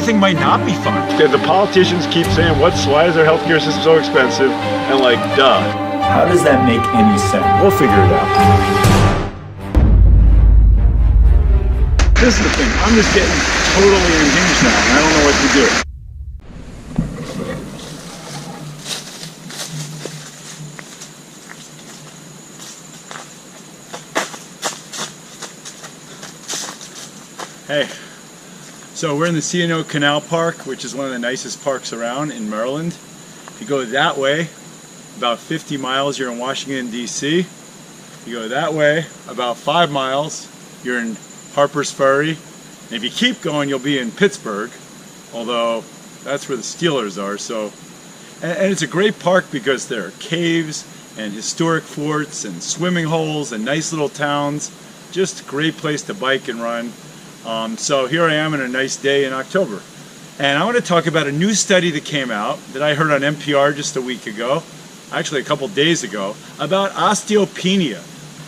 everything might not be fun. The politicians keep saying, why is our healthcare system so expensive? And like, duh. How does that make any sense? We'll figure it out. This is the thing. I'm just getting totally unhinged now, and I don't know what to do. Hey, so we're in the O Canal Park, which is one of the nicest parks around in Maryland. If you go that way, about 50 miles, you're in Washington, D.C. You go that way, about 5 miles, you're in Harper's Ferry. And if you keep going, you'll be in Pittsburgh, although that's where the Steelers are. So, and it's a great park because there are caves and historic forts and swimming holes and nice little towns. Just a great place to bike and run. So here I am on a nice day in October. And I want to talk about a new study that came out that I heard on NPR just a week ago, actually a couple days ago, about osteopenia.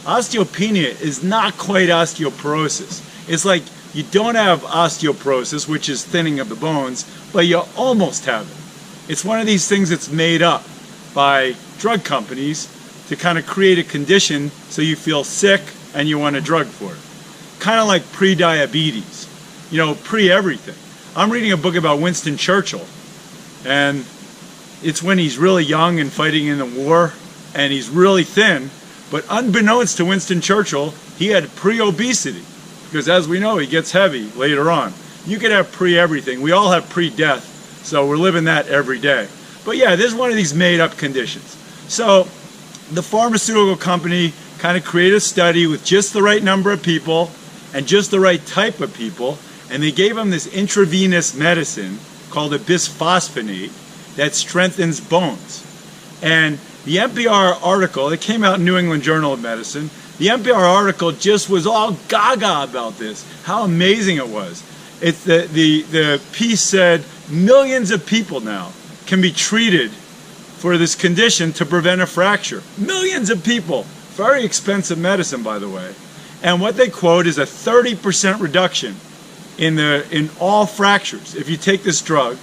Osteopenia is not quite osteoporosis. It's like you don't have osteoporosis, which is thinning of the bones, but you almost have it. It's one of these things that's made up by drug companies to kind of create a condition so you feel sick and you want a drug for it. Kind of like pre-diabetes, you know, pre-everything. I'm reading a book about Winston Churchill, and it's when he's really young and fighting in the war, and he's really thin, but unbeknownst to Winston Churchill, he had pre-obesity, because as we know, he gets heavy later on. You could have pre-everything. We all have pre-death, so we're living that every day. But yeah, this is one of these made-up conditions. So the pharmaceutical company kind of created a study with just the right number of people and just the right type of people, and they gave them this intravenous medicine called a bisphosphonate that strengthens bones. And the NPR article, it came out in New England Journal of Medicine, the NPR article just was all gaga about this, how amazing it was. The piece said millions of people now can be treated for this condition to prevent a fracture. Millions of people. Very expensive medicine, by the way. And what they quote is a 30% reduction in all fractures if you take this drug,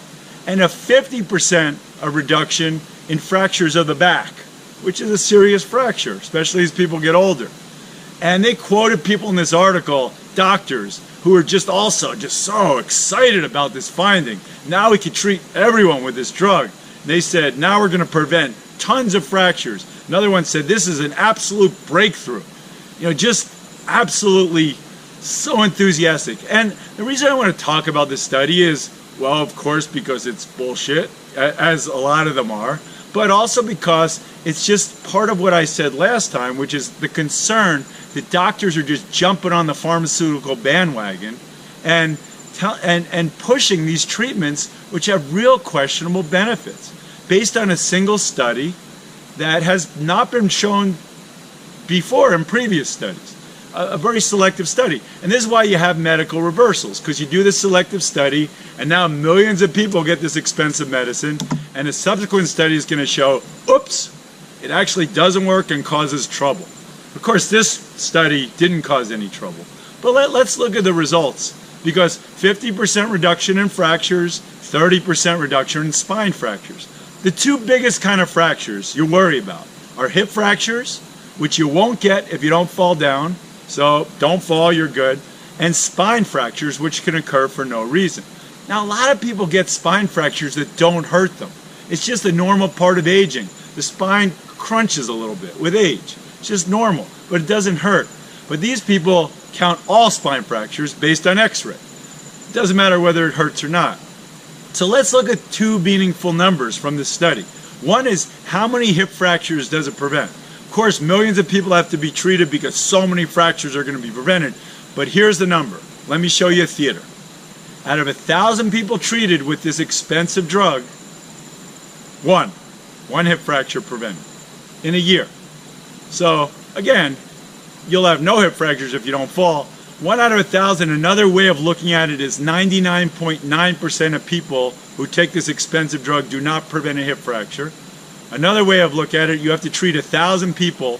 and a 50% reduction in fractures of the back, which is a serious fracture, especially as people get older. And they quoted people in this article, doctors, who are just so excited about this finding. Now we can treat everyone with this drug. They said, now we're going to prevent tons of fractures. Another one said, this is an absolute breakthrough. You know, just absolutely so enthusiastic. And the reason I want to talk about this study is, well, of course, because it's bullshit, as a lot of them are, but also because it's just part of what I said last time, which is the concern that doctors are just jumping on the pharmaceutical bandwagon and pushing these treatments which have real questionable benefits based on a single study that has not been shown before in previous studies. A very selective study. And this is why you have medical reversals, because you do this selective study and now millions of people get this expensive medicine, and a subsequent study is going to show, oops, it actually doesn't work and causes trouble. Of course, this study didn't cause any trouble. But let's look at the results, because 50% reduction in fractures, 30% reduction in spine fractures. The two biggest kind of fractures you worry about are hip fractures, which you won't get if you don't fall down, so don't fall, you're good, and spine fractures, which can occur for no reason. Now, a lot of people get spine fractures that don't hurt them. It's just a normal part of aging. The spine crunches a little bit with age. It's just normal, but it doesn't hurt. But these people count all spine fractures based on x-ray. It doesn't matter whether it hurts or not. So let's look at two meaningful numbers from this study. One is, how many hip fractures does it prevent? Of course, millions of people have to be treated because so many fractures are going to be prevented. But here's the number. Let me show you a theater. Out of 1,000 people treated with this expensive drug, one hip fracture prevented in a year. So again, you'll have no hip fractures if you don't fall. 1 out of 1,000, another way of looking at it is 99.9% of people who take this expensive drug do not prevent a hip fracture. Another way of looking at it, you have to treat 1,000 people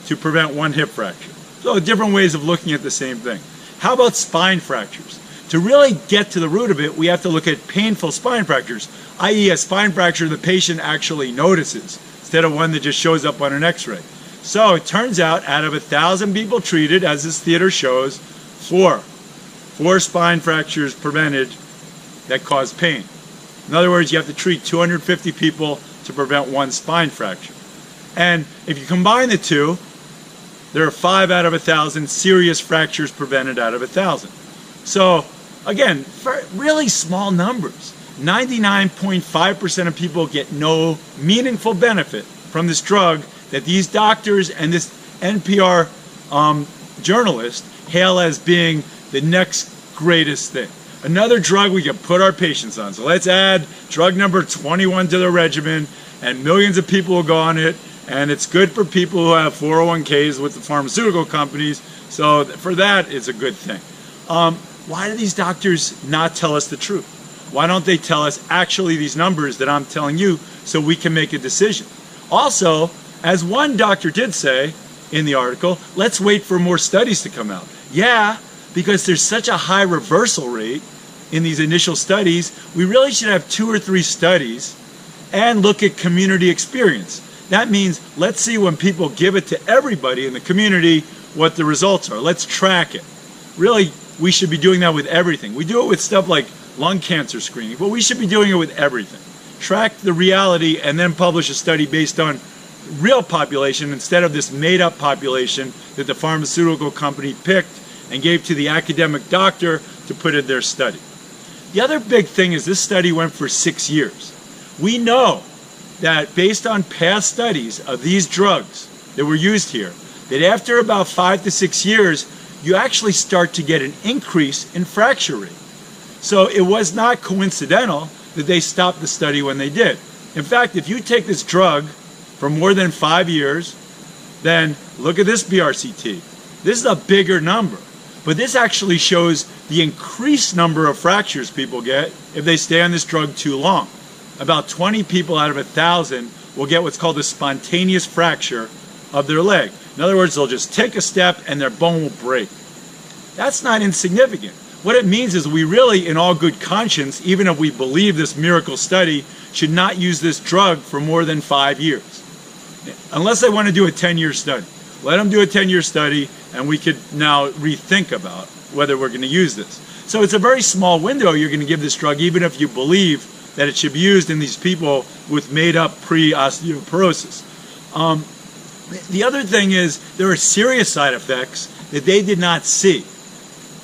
to prevent one hip fracture. So different ways of looking at the same thing. How about spine fractures? To really get to the root of it, we have to look at painful spine fractures, i.e. a spine fracture the patient actually notices, instead of one that just shows up on an x-ray. So it turns out out of 1,000 people treated, as this theater shows, four spine fractures prevented that cause pain. In other words, you have to treat 250 people to prevent one spine fracture. And if you combine the two, there are 5 out of 1,000 serious fractures prevented out of 1,000. So again, really small numbers. 99.5% of people get no meaningful benefit from this drug that these doctors and this NPR journalist hail as being the next greatest thing. Another drug we can put our patients on. So let's add drug number 21 to the regimen, and millions of people will go on it, and it's good for people who have 401ks with the pharmaceutical companies. So for that, it's a good thing. Why do these doctors not tell us the truth? Why don't they tell us actually these numbers that I'm telling you so we can make a decision? Also, as one doctor did say in the article, let's wait for more studies to come out. Yeah, because there's such a high reversal rate in these initial studies, we really should have 2 or 3 studies and look at community experience. That means let's see when people give it to everybody in the community what the results are. Let's track it. Really, we should be doing that with everything. We do it with stuff like lung cancer screening, but we should be doing it with everything. Track the reality and then publish a study based on real population instead of this made-up population that the pharmaceutical company picked and gave to the academic doctor to put in their study. The other big thing is this study went for 6 years. We know that based on past studies of these drugs that were used here, that after about 5 to 6 years, you actually start to get an increase in fracture rate. So it was not coincidental that they stopped the study when they did. In fact, if you take this drug for more than 5 years, then look at this BRCT. This is a bigger number, but this actually shows the increased number of fractures people get if they stay on this drug too long. About 20 people out of 1,000 will get what's called a spontaneous fracture of their leg. In other words, they'll just take a step and their bone will break. That's not insignificant. What it means is we really, in all good conscience, even if we believe this miracle study, should not use this drug for more than 5 years. Unless they want to do a 10-year study. Let them do a 10-year study and we could now rethink about whether we're going to use this. So it's a very small window you're going to give this drug, even if you believe that it should be used in these people with made-up pre-osteoporosis. The other thing is there are serious side effects that they did not see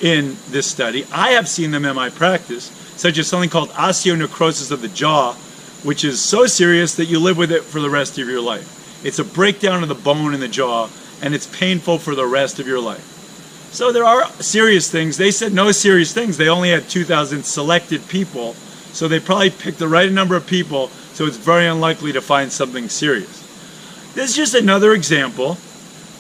in this study. I have seen them in my practice, such as something called osteonecrosis of the jaw, which is so serious that you live with it for the rest of your life. It's a breakdown of the bone in the jaw, and it's painful for the rest of your life. So there are serious things. They said no serious things. They only had 2,000 selected people, so they probably picked the right number of people, so it's very unlikely to find something serious. This is just another example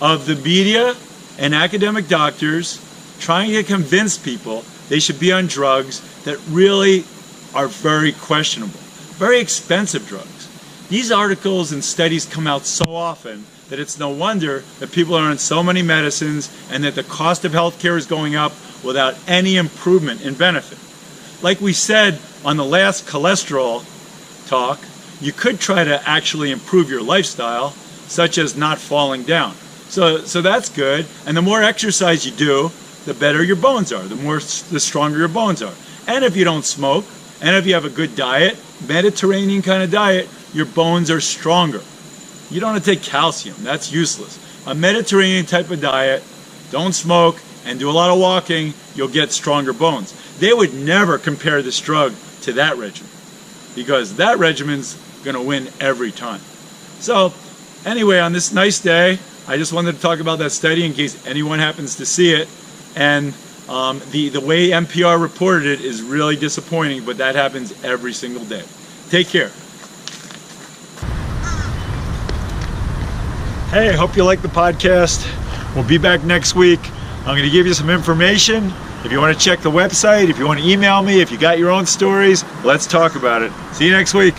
of the media and academic doctors trying to convince people they should be on drugs that really are very questionable, very expensive drugs. These articles and studies come out so often that it's no wonder that people are on so many medicines and that the cost of healthcare is going up without any improvement in benefit. Like we said on the last cholesterol talk, you could try to actually improve your lifestyle, such as not falling down. So that's good. And the more exercise you do, the better your bones are, the stronger your bones are. And if you don't smoke, and if you have a good diet, Mediterranean kind of diet, your bones are stronger. You don't have to take calcium, that's useless. A Mediterranean type of diet, don't smoke, and do a lot of walking, you'll get stronger bones. They would never compare this drug to that regimen, because that regimen's gonna win every time. So anyway, on this nice day, I just wanted to talk about that study in case anyone happens to see it. And the way NPR reported it is really disappointing, but that happens every single day. Take care. Hey, I hope you like the podcast. We'll be back next week. I'm going to give you some information. If you want to check the website, if you want to email me, if you got your own stories, let's talk about it. See you next week.